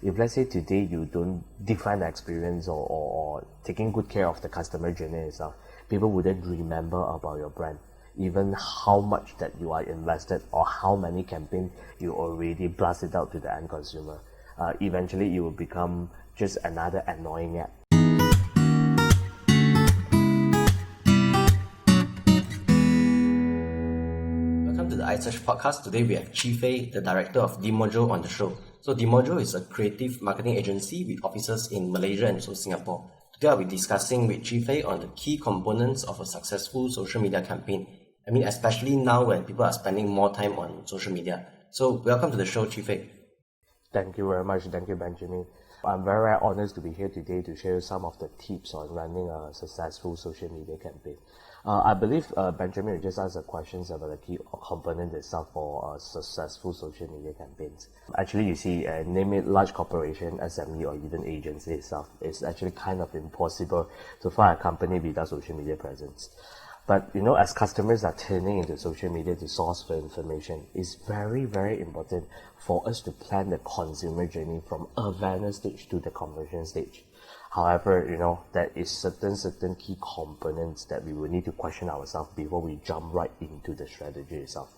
If let's say today you don't define the experience or taking good care of the customer journey itself, people wouldn't remember about your brand, even how much that you are invested or how many campaigns you already blasted out to the end consumer. Eventually you will become just another annoying app. Welcome to the iSearch podcast. Today we have Chee, the director of Demojo, on the show. So Demojo is a creative marketing agency with offices in Malaysia and also Singapore. Today I'll be discussing with Chee on the key components of a successful social media campaign. I mean, especially now when people are spending more time on social media. So welcome to the show, Chee. Thank you very much. Thank you, Benjamin. I'm very, very honored to be here today to share some of the tips on running a successful social media campaign. I believe Benjamin just asked the questions about the key component itself for successful social media campaigns. Actually, you see, name it large corporation, SME, or even agency itself, it's actually kind of impossible to find a company without social media presence. But as customers are turning into social media to source for information, it's very, very important for us to plan the consumer journey from awareness stage to the conversion stage. However, there is certain key components that we will need to question ourselves before we jump right into the strategy itself.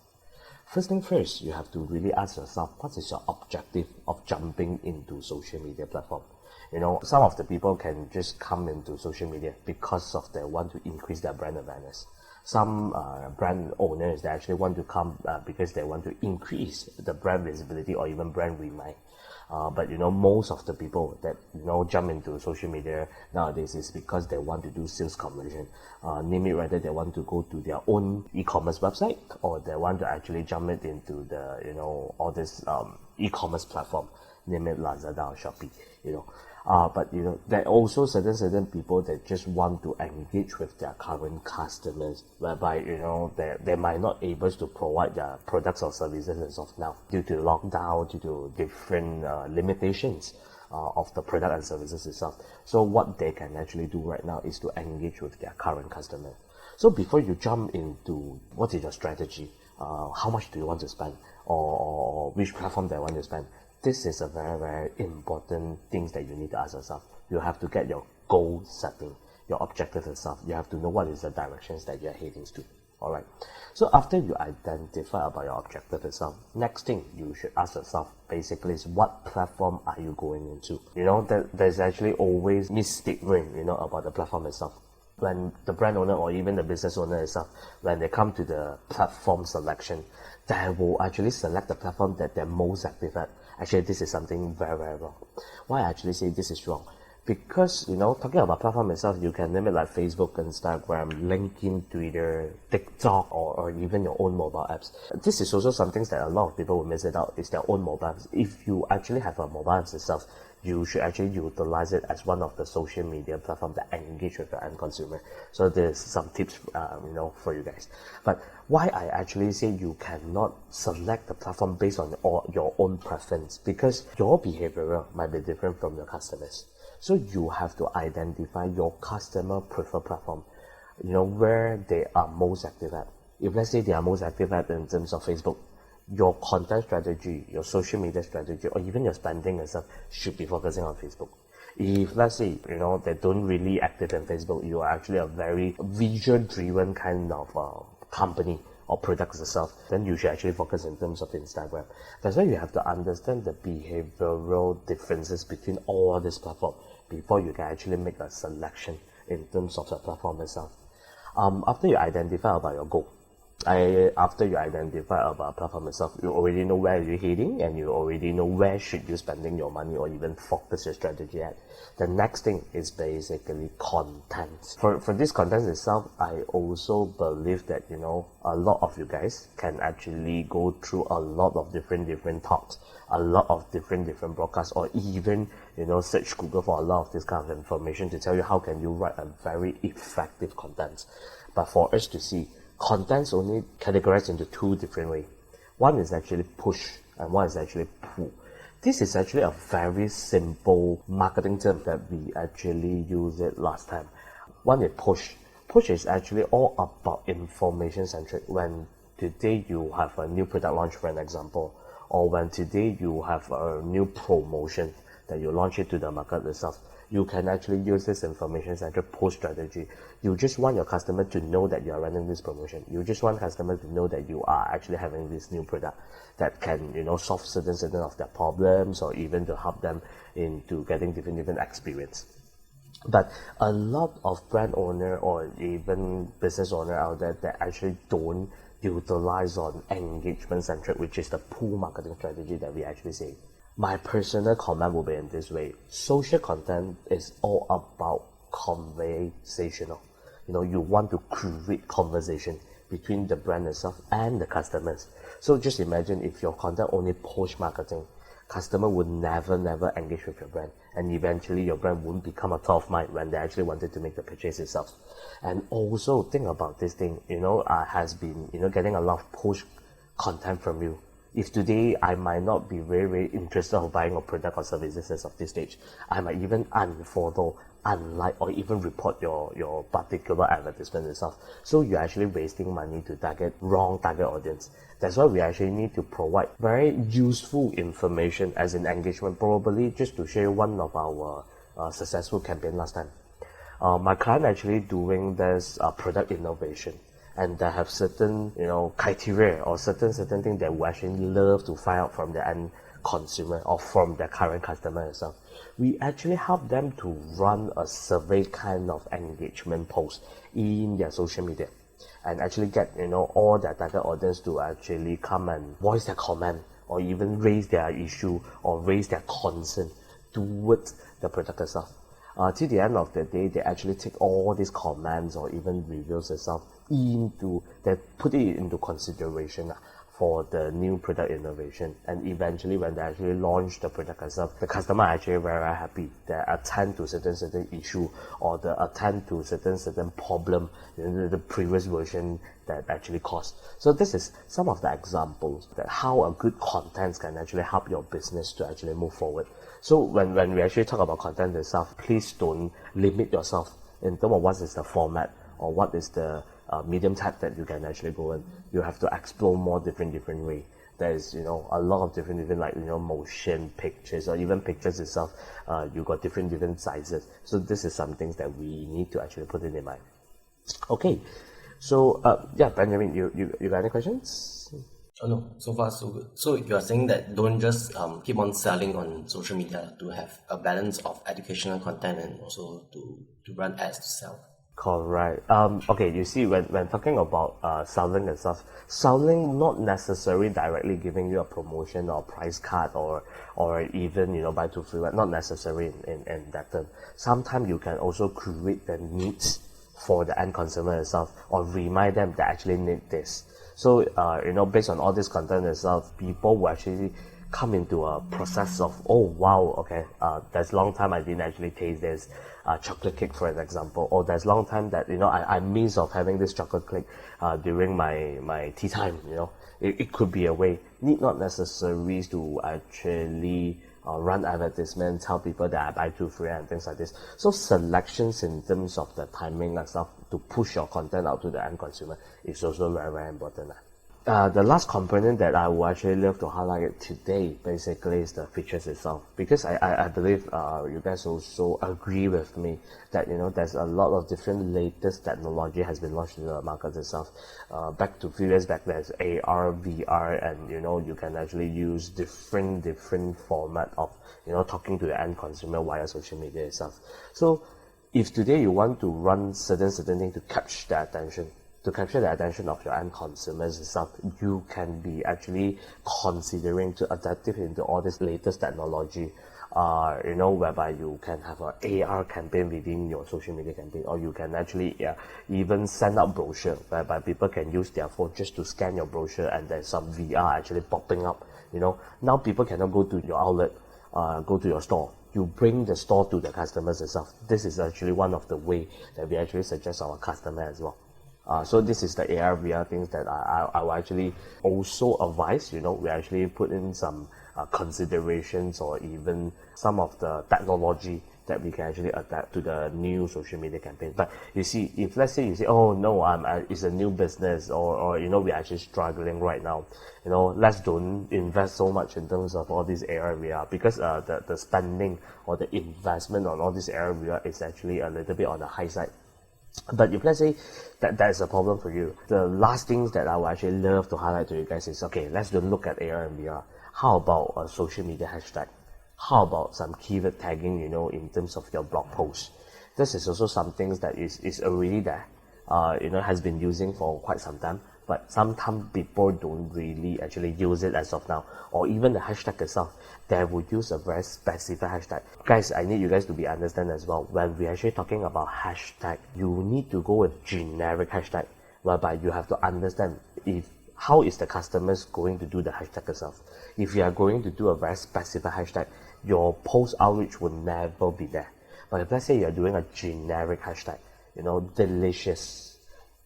First thing first, you have to really ask yourself, what is your objective of jumping into social media platform? Some of the people can just come into social media because of they want to increase their brand awareness. Some brand owners, they actually want to come because they want to increase the brand visibility or even brand remind. But most of the people that jump into social media nowadays is because they want to do sales conversion. Name it, whether they want to go to their own e-commerce website or they want to actually jump it into the all this e-commerce platform. Name it Lazada or Shopee. But there are also certain people that just want to engage with their current customers, whereby they might not able to provide their products or services as of now due to lockdown, due to different limitations of the product and services itself. So what they can actually do right now is to engage with their current customer. So before you jump into what is your strategy, how much do you want to spend, or which platform they want to spend, this is a very, very important thing that you need to ask yourself. You have to get your goal setting, your objective itself. You have to know what is the directions that you're heading to. Alright. So after you identify about your objective itself, next thing you should ask yourself basically is what platform are you going into? There's actually always misstatement, about the platform itself. When the brand owner or even the business owner itself, when they come to the platform selection, they will actually select the platform that they're most active at. Actually, this is something very, very wrong. Why I actually say this is wrong? Because, talking about platform itself, you can name it like Facebook, Instagram, LinkedIn, Twitter, TikTok, or even your own mobile apps. This is also something that a lot of people will miss it out, is their own mobile apps. If you actually have a mobile app itself, you should actually utilize it as one of the social media platforms that engage with the end consumer. So there's some tips, for you guys. But why I actually say you cannot select the platform based on your own preference, because your behavior might be different from your customers. So you have to identify your customer preferred platform, where they are most active at. If let's say they are most active at in terms of Facebook, your content strategy, your social media strategy, or even your spending and stuff should be focusing on Facebook. If let's say, they don't really active in Facebook, you are actually a very visual driven kind of company or products itself, then you should actually focus in terms of Instagram. That's why you have to understand the behavioral differences between all these platforms before you can actually make a selection in terms of the platform itself. After you identify about your goal, after you identify about platform itself, you already know where you're heading and you already know where should you spending your money or even focus your strategy at. The next thing is basically content. For this content itself, I also believe that a lot of you guys can actually go through a lot of different talks, a lot of different broadcasts, or even search Google for a lot of this kind of information to tell you how can you write a very effective content. But for us to see, content's only categorized into two different ways. One is actually push and one is actually pull. This is actually a very simple marketing term that we actually used it last time. One is push. Push is actually all about information centric. When today you have a new product launch, for an example, or when today you have a new promotion, that you launch it to the market itself, you can actually use this information-centered post strategy. You just want your customer to know that you are running this promotion. You just want customers to know that you are actually having this new product that can, solve certain of their problems, or even to help them into getting different experience. But a lot of brand owner or even business owner out there that actually don't utilize on engagement centric, which is the pull marketing strategy that we actually see. My personal comment will be in this way: social content is all about conversational. You want to create conversation between the brand itself and the customers. So just imagine if your content only push marketing, customer would never engage with your brand, and eventually your brand won't become a top of mind when they actually wanted to make the purchase itself. And also think about this thing, has been, getting a lot of push content from you. If today I might not be very interested in buying a product or services as of this stage, I might even unfollow, unlike, or even report your particular advertisement itself. So you're actually wasting money to target wrong target audience. That's why we actually need to provide very useful information as an engagement. Probably just to share one of our successful campaign last time. My client actually doing this product innovation, and they have certain criteria or certain things that we actually love to find out from the end consumer or from their current customer itself. We actually help them to run a survey kind of engagement post in their social media, and actually get all their target audience to actually come and voice their comment, or even raise their issue or raise their concern towards the product itself. Till the end of the day, they actually take all these comments or even reviews itself they put it into consideration for the new product innovation. And eventually when they actually launch the product itself, the customer are actually very happy. They attend to certain issue, or they attend to certain problem the previous version that actually caused. So this is some of the examples that how a good content can actually help your business to actually move forward. So when we actually talk about content itself, please don't limit yourself in terms of what is the format or what is the medium type that you can actually go in. You have to explore more different way. There is a lot of different like motion pictures, or even pictures itself. You got different sizes. So this is some things that we need to actually put in mind. Okay, so Benjamin, you got any questions? Oh no, so far so good. So you're saying that don't just keep on selling on social media, to have a balance of educational content and also to run ads to sell. Correct. Okay, you see, when talking about selling and stuff, selling not necessarily directly giving you a promotion or price card or even buy two free one, not necessary in that term. Sometimes you can also create the needs for the end consumer itself, or remind them they actually need this. So based on all this content itself, people will actually come into a process of, oh wow, okay, there's long time I didn't actually taste this chocolate cake, for an example, or there's long time that I miss of having this chocolate cake during my tea time. It could be a way. Need not necessary to actually run advertisements, tell people that I buy two free and things like this. So selections in terms of the timing and stuff to push your content out to the end consumer is also very important. The last component that I would actually love to highlight today basically is the features itself, because I believe you guys also agree with me that there's a lot of different latest technology has been launched in the market itself. Back to few years back, there's AR, VR, and you can actually use different format of talking to the end consumer via social media itself. So if today you want to run certain thing to capture their attention, of your end consumers itself, you can be actually considering to adapt it into all this latest technology, whereby you can have an AR campaign within your social media campaign, or you can actually even send out brochure whereby people can use their phone just to scan your brochure, and there's some VR actually popping up. Now people cannot go to your outlet, go to your store. You bring the store to the customers itself. This is actually one of the way that we actually suggest our customer as well. So this is the AR VR things that I will actually also advise. We actually put in some considerations or even some of the technology that we can actually adapt to the new social media campaign. But you see, if let's say you say, oh no, it's a new business, or we're actually struggling right now, let's don't invest so much in terms of all these AR and VR, because the spending or the investment on all this AR and VR is actually a little bit on the high side. But if let's say that's a problem for you, the last things that I would actually love to highlight to you guys is, okay, let's don't look at AR and VR. How about a social media hashtag? How about some keyword tagging, in terms of your blog post? This is also some things that is already there, has been using for quite some time, but sometimes people don't really actually use it as of now, or even the hashtag itself, they would use a very specific hashtag. Guys, I need you guys to be understand as well, when we're actually talking about hashtag, you need to go with generic hashtag, whereby you have to understand how is the customers going to do the hashtag itself. If you are going to do a very specific hashtag, your post outreach will never be there. But if let's say you're doing a generic hashtag, delicious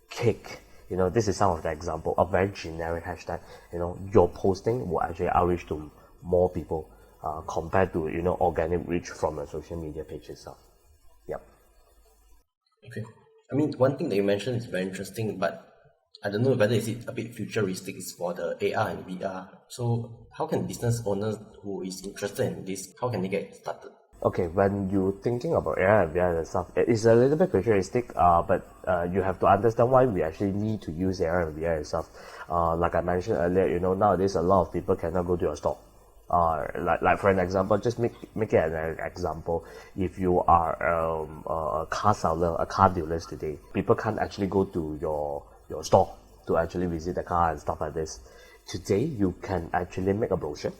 cake, this is some of the example, a very generic hashtag, your posting will actually outreach to more people compared to, organic reach from a social media page itself. Yep. Okay. I mean, one thing that you mentioned is very interesting, but I don't know whether is it a bit futuristic is for the AR and VR. So how can business owners who is interested in this, how can they get started? Okay, when you're thinking about AR and VR and stuff, it is a little bit futuristic, but you have to understand why we actually need to use AR and VR and stuff. Like I mentioned earlier, nowadays a lot of people cannot go to a store. Like for an example, just make it an example. If you are a car seller, a car dealer today, people can't actually go to your store to actually visit the car and stuff like this. Today, you can actually make a brochure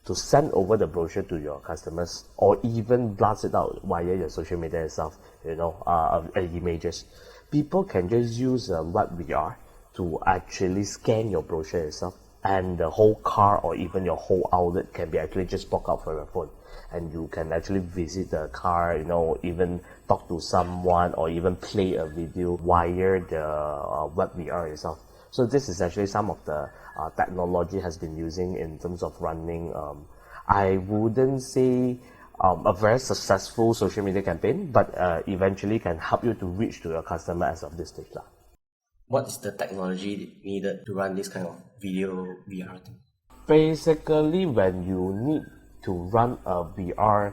to send over the brochure to your customers, or even blast it out via your social media itself, images. People can just use web VR to actually scan your brochure itself, and the whole car or even your whole outlet can be actually just blocked out from your phone, and you can actually visit the car, even talk to someone, or even play a video via the web VR itself. So this is actually some of the technology has been using in terms of running, I wouldn't say a very successful social media campaign, but eventually can help you to reach to your customer as of this stage. What is the technology needed to run this kind of video VR thing? Basically, when you need to run a VR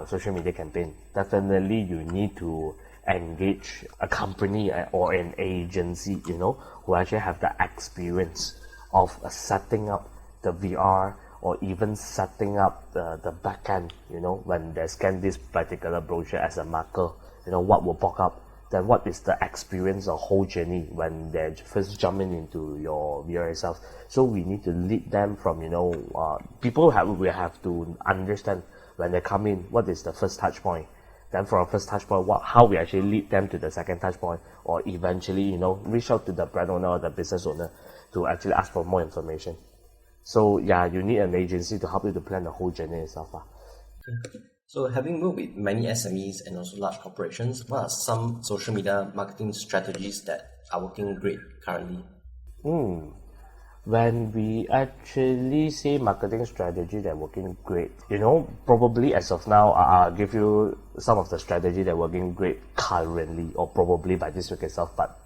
social media campaign, definitely you need to engage a company or an agency, who actually have the experience of setting up the VR, or even setting up the back end, when they scan this particular brochure as a marker, what will pop up, then what is the experience or whole journey when they're first jumping into your VR itself. So we need to lead them from, people will have to understand when they come in, what is the first touch point. Then from first touch point, how we actually lead them to the second touch point, or eventually, reach out to the brand owner or the business owner to actually ask for more information. So yeah, you need an agency to help you to plan the whole journey itself. So having worked with many SMEs and also large corporations, what are some social media marketing strategies that are working great currently? When we actually say marketing strategy that working great, probably as of now, I'll give you some of the strategy that working great currently, or probably by this week itself. But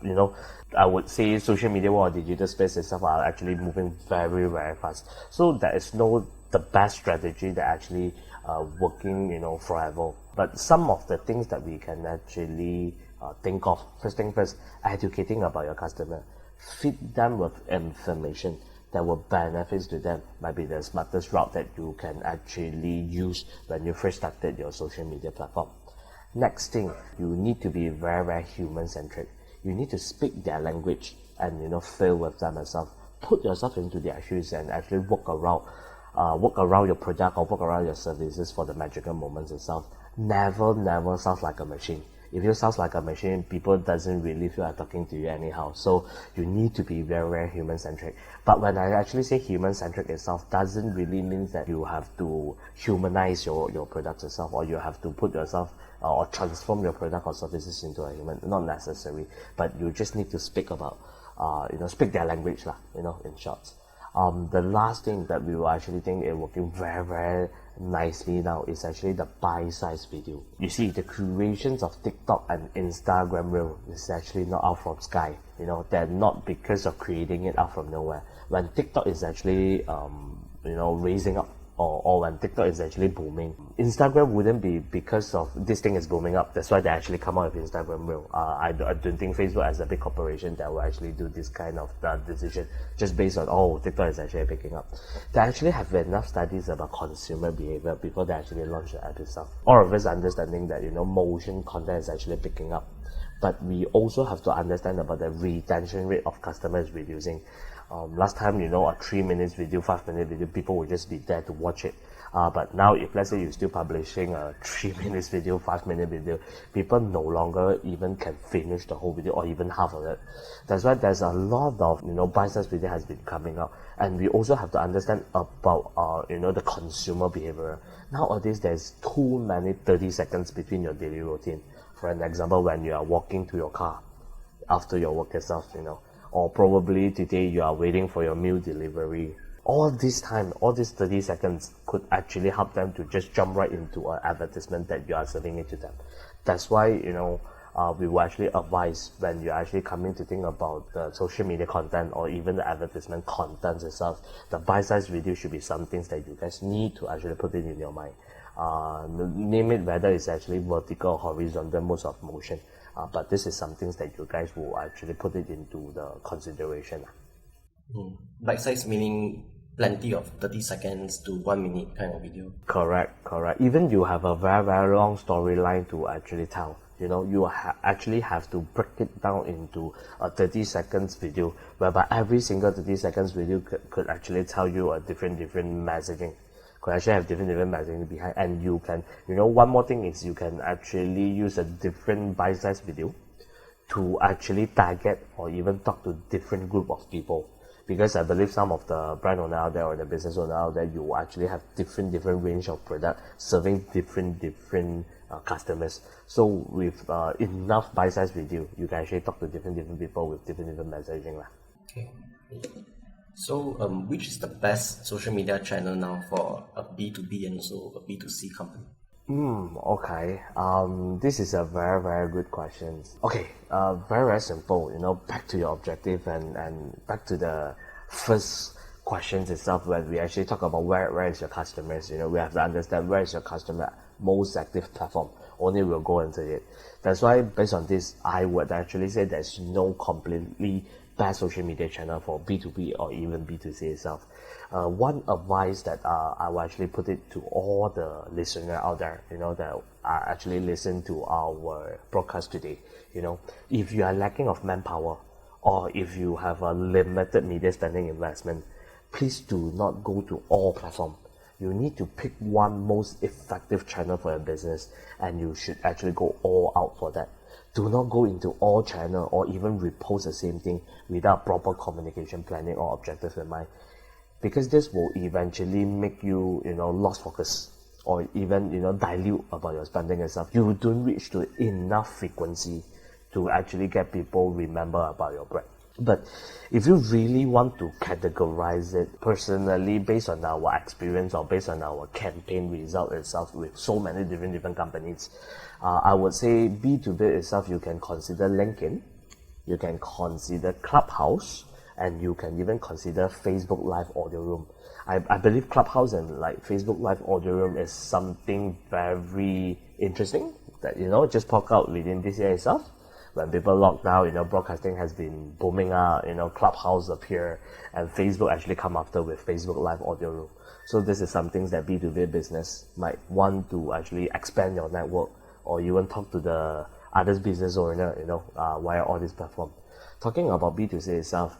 I would say social media or digital space itself are actually moving very, very fast. So there is the best strategy that actually working forever. But some of the things that we can actually think of, first thing first, educating about your customer. Feed them with information that will benefit to them, might be the smartest route that you can actually use when you first started your social media platform. Next thing, you need to be very, very human-centric. You need to speak their language and feel with them yourself. Put yourself into their shoes and actually work around your product or work around your services for the magical moments itself. Never sounds like a machine. If you sound like a machine, people doesn't really feel like talking to you anyhow. So you need to be very, very human-centric. But when I actually say human-centric itself, doesn't really mean that you have to humanize your products itself, or you have to put yourself or transform your product or services into a human. Not necessary, but you just need to speak about, speak their language, in short. The last thing that we will actually think is working very, very nicely now is actually the bite-sized video. You see, the creations of TikTok and Instagram Reel is actually not out from sky. They're not because of creating it out from nowhere. When TikTok is actually, raising up, or when TikTok is actually booming, Instagram wouldn't be because of this thing is booming up. That's why they actually come out with Instagram Reel. I don't think Facebook as a big corporation that will actually do this kind of decision just based on, TikTok is actually picking up. They actually have enough studies about consumer behavior before they actually launch the app itself. All of us understanding that, motion content is actually picking up. But we also have to understand about the retention rate of customers reducing. Last time, a 3 minutes video, 5 minute video, people would just be there to watch it. But now, if let's say you're still publishing a 3 minutes video, 5 minute video, people no longer even can finish the whole video or even half of it. That's why there's a lot of, bite-sized video has been coming out. And we also have to understand about, the consumer behavior. Nowadays, there's too many 30 seconds between your daily routine. For an example, when you are walking to your car after your work itself, or probably today you are waiting for your meal delivery. All this time, all these 30 seconds could actually help them to just jump right into an advertisement that you are serving it to them. That's why, we will actually advise when you're actually coming to think about the social media content or even the advertisement content itself, the bite-sized video should be some things that you guys need to actually put it in your mind. Name it whether it's actually vertical or horizontal modes of motion. But this is some things that you guys will actually put it into the consideration. Bite size meaning plenty of 30 seconds to 1 minute kind of video. Correct. Even you have a very, very long storyline to actually tell. You actually have to break it down into a 30 seconds video, whereby every single 30 seconds video could actually tell you a different messaging. Could actually have different messaging behind, and you can, one more thing is you can actually use a different bite-sized video to actually target or even talk to different group of people. Because I believe some of the brand owner out there or the business owner out there, you actually have different range of product serving different customers. So with enough bite-sized video, you can actually talk to different people with different messaging. Okay. So, which is the best social media channel now for a B2B and also a B2C company? Okay. This is a very, very good question. Okay. Very, very simple. Back to your objective and back to the first questions itself. When we actually talk about where is your customers, we have to understand where is your customer most active platform. Only we'll go into it. That's why, based on this, I would actually say there's no completely best social media channel for B2B or even B2C itself. One advice that I will actually put it to all the listeners out there, that actually listen to our broadcast today. If you are lacking of manpower, or if you have a limited media spending investment, please do not go to all platforms. You need to pick one most effective channel for your business, and you should actually go all out for that. Do not go into all channel or even repost the same thing without proper communication planning or objectives in mind, because this will eventually make you, lost focus or even, dilute about your spending and stuff. You don't reach to enough frequency to actually get people remember about your brand. But if you really want to categorize it personally, based on our experience or based on our campaign result itself with so many different companies, I would say B2B itself, you can consider LinkedIn, you can consider Clubhouse, and you can even consider Facebook Live Audio Room. I believe Clubhouse and Facebook Live Audio Room is something very interesting that, just popped out within this year itself. When people lock down, broadcasting has been booming up, Clubhouse appear, and Facebook actually come after with Facebook Live Audio Room. So this is some things that B2B business might want to actually expand your network, or even talk to the others business owner, via all these platforms. Talking about B2C itself,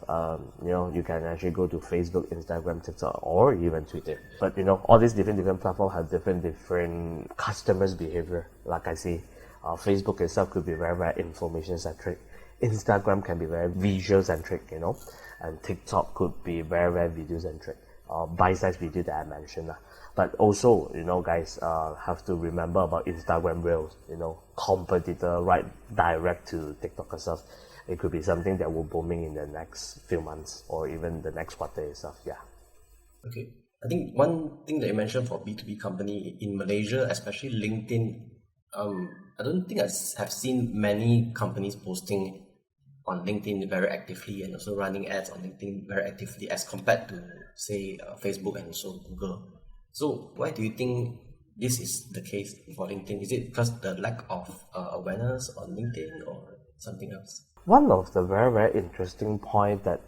you can actually go to Facebook, Instagram, TikTok, or even Twitter. But, all these different platforms have different customers' behavior. Like I say, Facebook itself could be very, very information-centric. Instagram can be very visual-centric, and TikTok could be very, very video-centric. Bite-sized video that I mentioned. But also, guys, have to remember about Instagram Reels, competitor right direct to TikTok itself. it could be something that will booming in the next few months or even the next quarter itself. Yeah. Okay. I think one thing that you mentioned for B2B company in Malaysia, especially LinkedIn, I don't think I have seen many companies posting on LinkedIn very actively and also running ads on LinkedIn very actively as compared to, say, Facebook and also Google. So why do you think this is the case for LinkedIn? Is it because the lack of awareness on LinkedIn or something else? One of the very, very interesting point that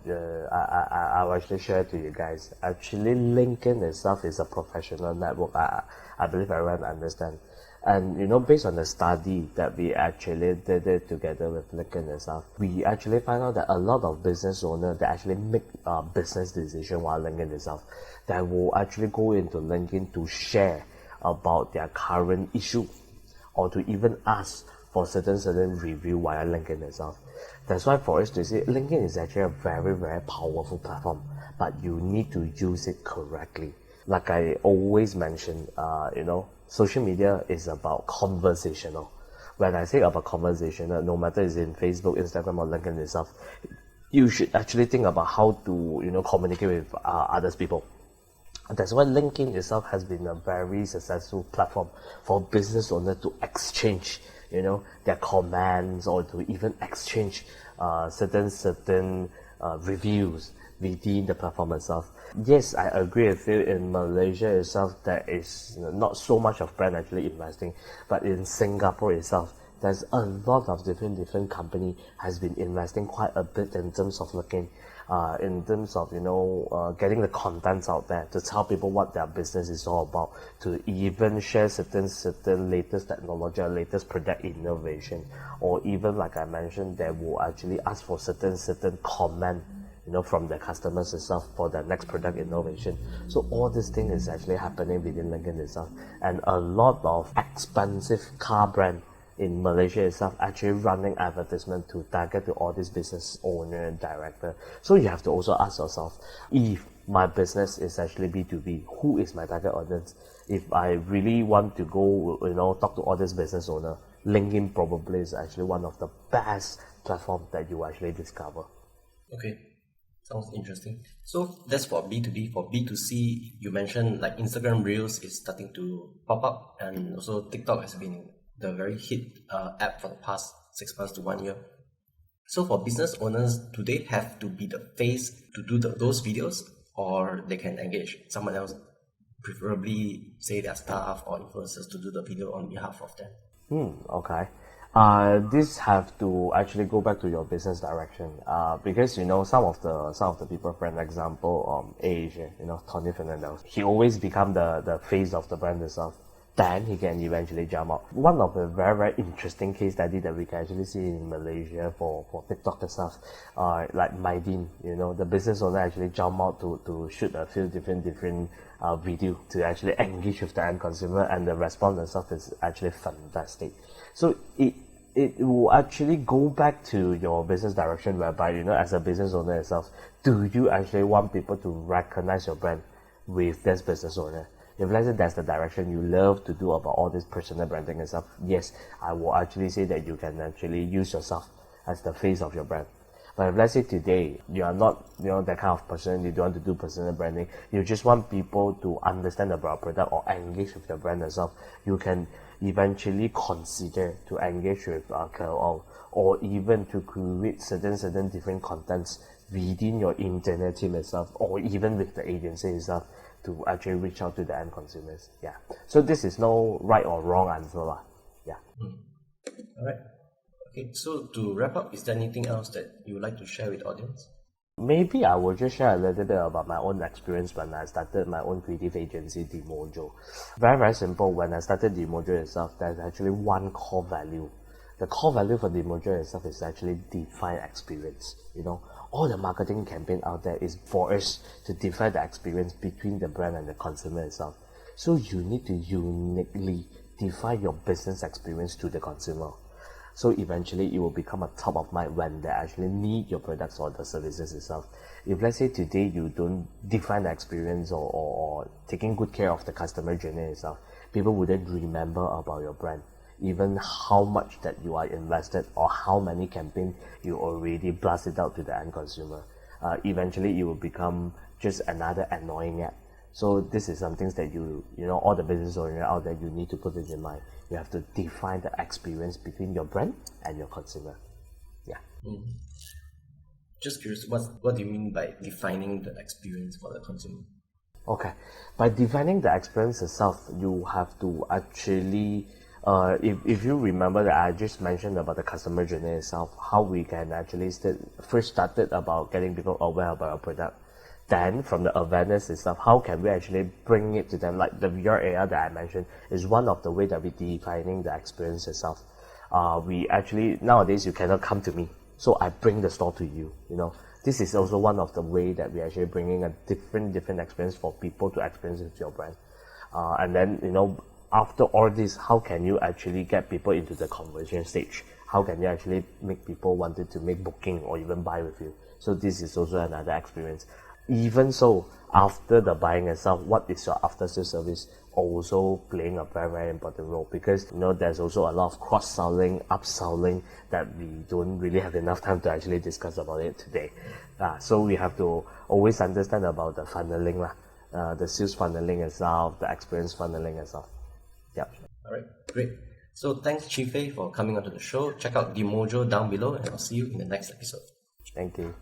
I will actually share to you guys, actually LinkedIn itself is a professional network. I believe everyone understand. And based on the study that we actually did it together with LinkedIn itself, we actually find out that a lot of business owners that actually make business decision while LinkedIn itself, that will actually go into LinkedIn to share about their current issue or to even ask for certain review via LinkedIn itself. That's why for us to say LinkedIn is actually a very, very powerful platform, but you need to use it correctly. Like I always mention, social media is about conversational. When I say about conversational, no matter it's in Facebook, Instagram, or LinkedIn itself, you should actually think about how to, communicate with others people. That's why LinkedIn itself has been a very successful platform for business owners to exchange, their comments or to even exchange certain reviews within the platform itself. Yes, I agree with you. In Malaysia itself, there is not so much of brand actually investing, but in Singapore itself, there's a lot of different company has been investing quite a bit in terms of looking in terms of getting the contents out there to tell people what their business is all about, to even share certain latest technology or latest product innovation, or even like I mentioned, they will actually ask for certain comment from the customers itself for the next product innovation. So all this thing is actually happening within LinkedIn itself, and a lot of expensive car brand in Malaysia itself actually running advertisement to target to all these business owner and director. So you have to also ask yourself, if my business is actually B2B, who is my target audience? If I really want to go, talk to all this business owner, LinkedIn probably is actually one of the best platforms that you actually discover. Okay. Sounds interesting. So that's for B2B. For B2C, you mentioned like Instagram Reels is starting to pop up, and also TikTok has been the very hit app for the past 6 months to 1 year. So for business owners, do they have to be the face to do those videos, or they can engage someone else, preferably say their staff or influencers, to do the video on behalf of them? Okay. This have to actually go back to your business direction. Because some of the people, for an example, Asia, Tony Fernandez, he always become the face of the brand itself. Then he can eventually jump out. One of the very, very interesting case study that we can actually see in Malaysia for TikTok itself, like Maidin, the business owner actually jump out to shoot a few different video to actually engage with the end consumer, and the response itself is actually fantastic. So it will actually go back to your business direction, whereby as a business owner itself, do you actually want people to recognize your brand with this business owner? If let's say that's the direction you love to do about all this personal branding and stuff, yes, I will actually say that you can actually use yourself as the face of your brand. But if let's say today you are not that kind of person, you don't want to do personal branding, you just want people to understand about product or engage with your brand itself, you can eventually consider to engage with KOL, or even to create certain different contents within your internal team itself, or even with the agency itself, to actually reach out to the end consumers. Yeah. So this is no right or wrong answer lah. Yeah. All right. Okay. So to wrap up, is there anything else that you would like to share with the audience? Maybe I will just share a little bit about my own experience when I started my own creative agency, Demojo. Very, very simple. When I started Demojo itself, there's actually one core value. The core value for Demojo itself is actually define experience. All the marketing campaign out there is for us to define the experience between the brand and the consumer itself. So you need to uniquely define your business experience to the consumer. So eventually it will become a top of mind when they actually need your products or the services itself. If let's say today you don't define the experience or taking good care of the customer journey itself, people wouldn't remember about your brand. even how much that you are invested or how many campaigns you already blasted out to the end consumer. Eventually it will become just another annoying app. So this is some things that you know, all the business owners out there, you need to put it in mind. You have to define the experience between your brand and your consumer. Yeah. Just curious, what do you mean by defining the experience for the consumer? Okay. By defining the experience itself, you have to actually, if you remember that I just mentioned about the customer journey itself, how we can actually first started about getting people aware about our product. Then from the awareness itself, how can we actually bring it to them? Like the VR AR that I mentioned is one of the way that we're defining the experience itself. We actually, nowadays you cannot come to me, so I bring the store to you, you know. This is also one of the way that we're actually bringing a different experience for people to experience with your brand. And then, you know, after all this, how can you actually get people into the conversion stage? How can you actually make people wanted to make booking or even buy with you? So this is also another experience. Even so, after the buying itself, what is your after sales service also playing a very important role, because you know there's also a lot of cross-selling, upselling that we don't really have enough time to actually discuss about it today. So we have to always understand about the funneling, the sales funneling itself, the experience funneling itself. Yeah. All right, great. So thanks Chee for coming onto the show. Check out Demojo down below, and I'll see you in the next episode. Thank you.